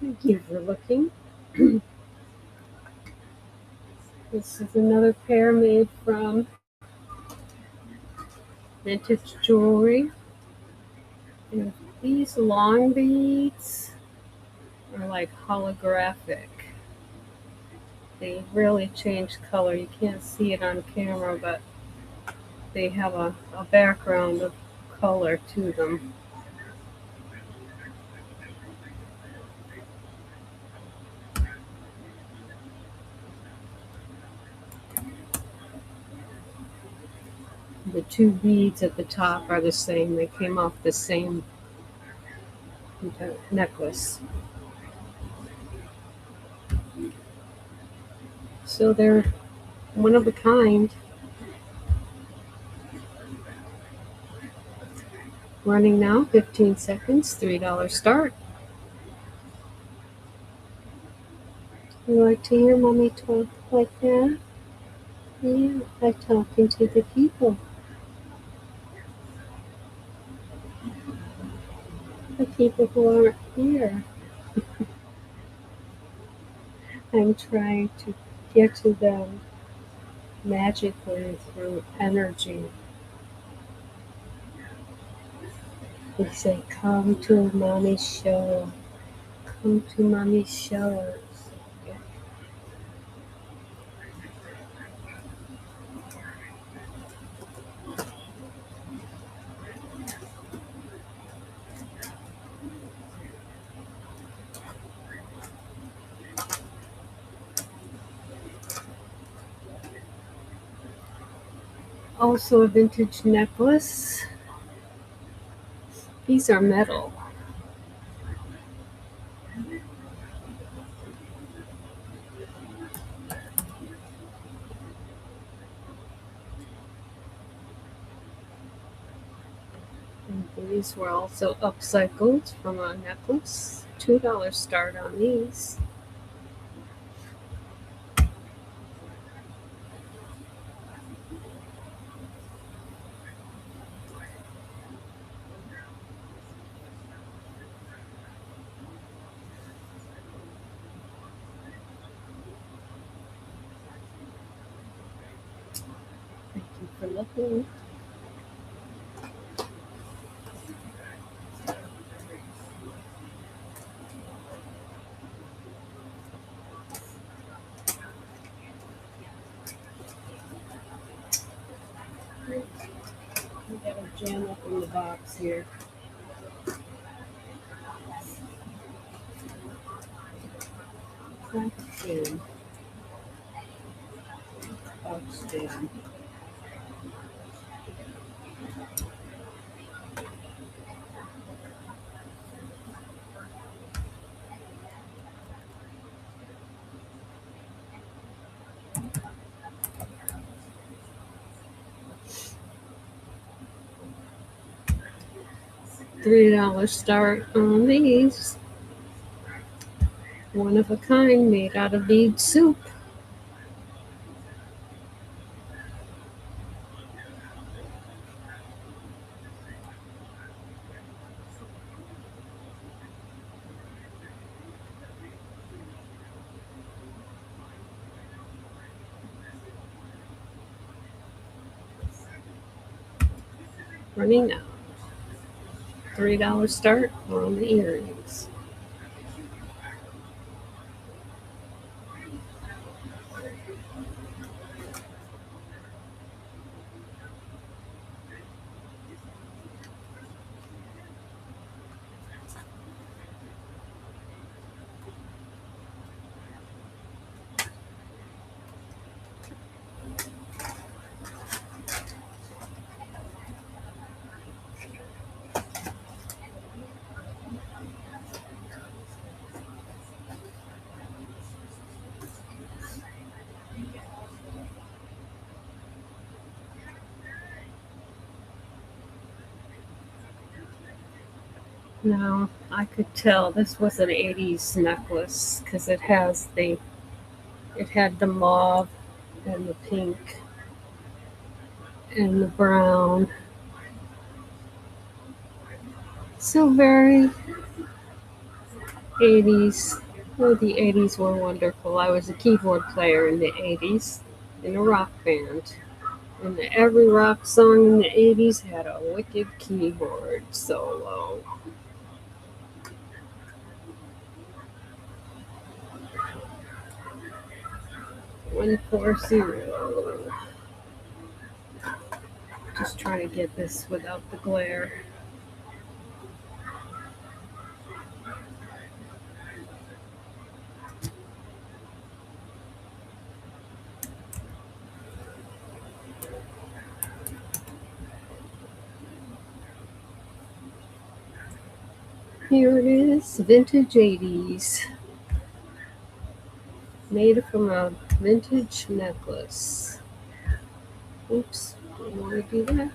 Thank you for looking. This is another pair made from vintage jewelry. And these long beads are like holographic. They really change color. You can't see it on camera, but they have a background of color to them. The two beads at the top are the same. They came off the same necklace. So they're one of a kind. Running now, 15 seconds, $3 start. You like to hear mommy talk like that? Yeah, I'm talking to the people. The people who aren't here. I'm trying to get to them magically through energy. They say, come to mommy's show. Come to mommy's show. Also a vintage necklace. These are metal. And these were also upcycled from a necklace. $2 start on these. for looking. We got a jam up in the box here. Box jam. Box jam. $3 start on these. One of a kind made out of bead soup. Running now. $3 start on the earrings. Now, I could tell this was an 80s necklace because it had the mauve and the pink and the brown. So very 80s. Oh, the 80s were wonderful. I was a keyboard player in the 80s in a rock band. And every rock song in the 80s had a wicked keyboard solo. One 140. Just trying to get this without the glare. Here it is, vintage 80s. Made from a vintage necklace. Oops, don't want to do that.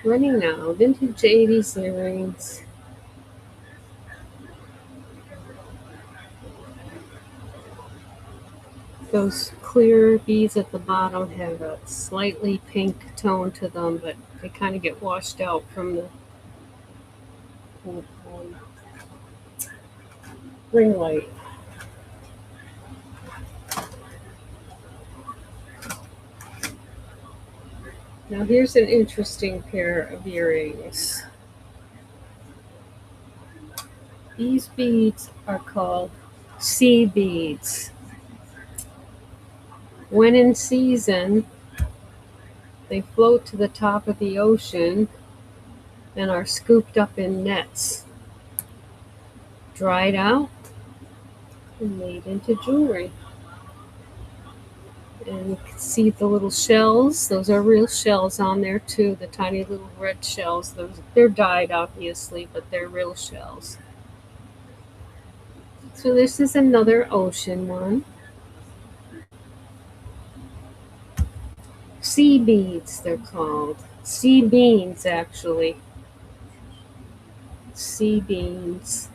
Running now, vintage 80s earrings. Those clear beads at the bottom have a slightly pink tone to them, but they kind of get washed out from the ring light. Now here's an interesting pair of earrings. These beads are called sea beads. When in season, they float to the top of the ocean and are scooped up in nets, dried out, and made into jewelry. And you can see the little shells. Those are real shells on there too, the tiny little red shells. They're dyed obviously, but they're real shells. So this is another ocean one. Sea beads, they're called. Sea beans, actually. Sea beans.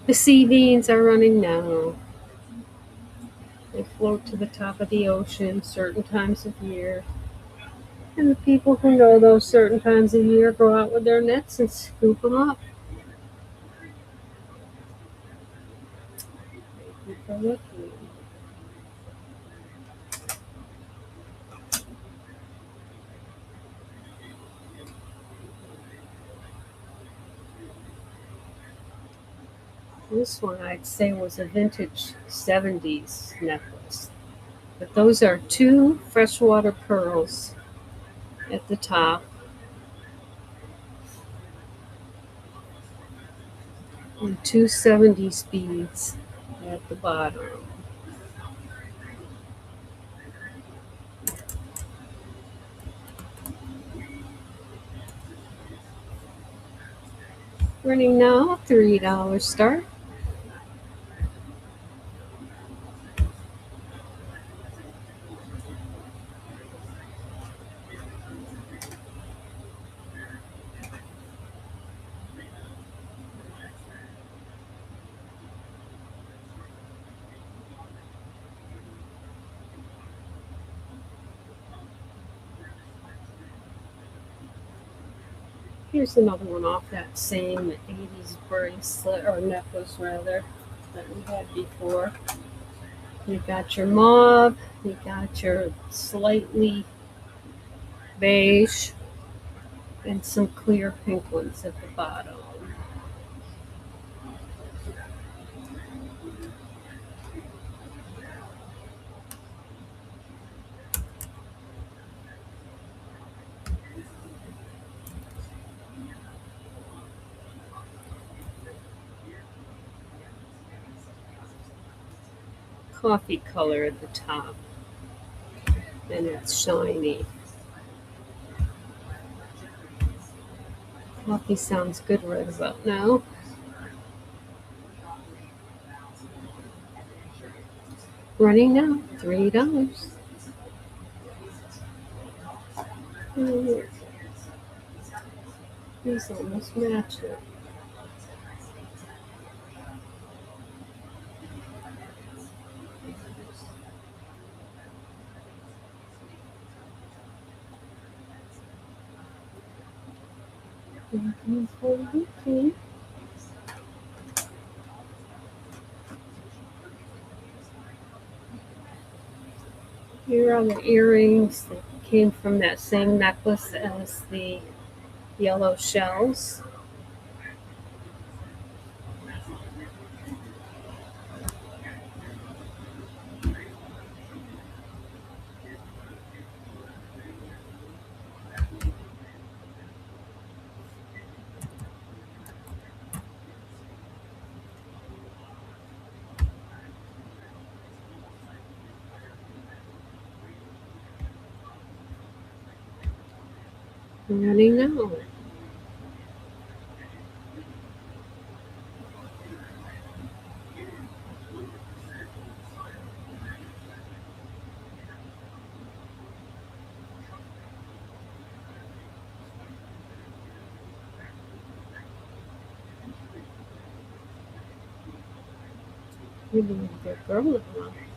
The sea beans are running now. They float to the top of the ocean certain times of year. And the people who know those certain times of year go out with their nets and scoop them up. looking. This one I'd say was a vintage 70s necklace. But those are two freshwater pearls at the top and two 70s beads at the bottom. Running now, $3 start. Here's another one off that same 80s bracelet, or necklace rather, that we had before. You got your mauve, you got your slightly beige, and some clear pink ones at the bottom. Coffee color at the top, and it's shiny. Coffee sounds good right about now. Running now, $3. These almost match it. Here are the earrings that came from that same necklace as the yellow shells. Running now. Really a good girl now.